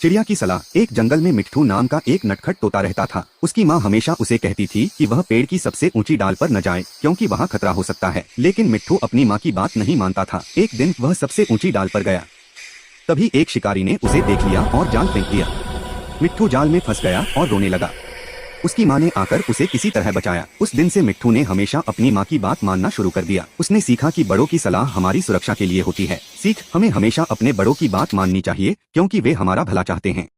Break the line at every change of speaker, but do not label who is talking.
चिड़िया की सलाह। एक जंगल में मिट्ठू नाम का एक नटखट तोता रहता था। उसकी माँ हमेशा उसे कहती थी कि वह पेड़ की सबसे ऊंची डाल पर न जाए क्योंकि वहाँ खतरा हो सकता है, लेकिन मिट्ठू अपनी माँ की बात नहीं मानता था। एक दिन वह सबसे ऊंची डाल पर गया। तभी एक शिकारी ने उसे देख लिया और जाल फेंक दिया। मिट्ठू जाल में फंस गया और रोने लगा। उसकी माँ ने आकर उसे किसी तरह बचाया। उस दिन से मिट्ठू ने हमेशा अपनी माँ की बात मानना शुरू कर दिया। उसने सीखा कि बड़ों की सलाह हमारी सुरक्षा के लिए होती है। सीख, हमें हमेशा अपने बड़ों की बात माननी चाहिए क्योंकि वे हमारा भला चाहते हैं।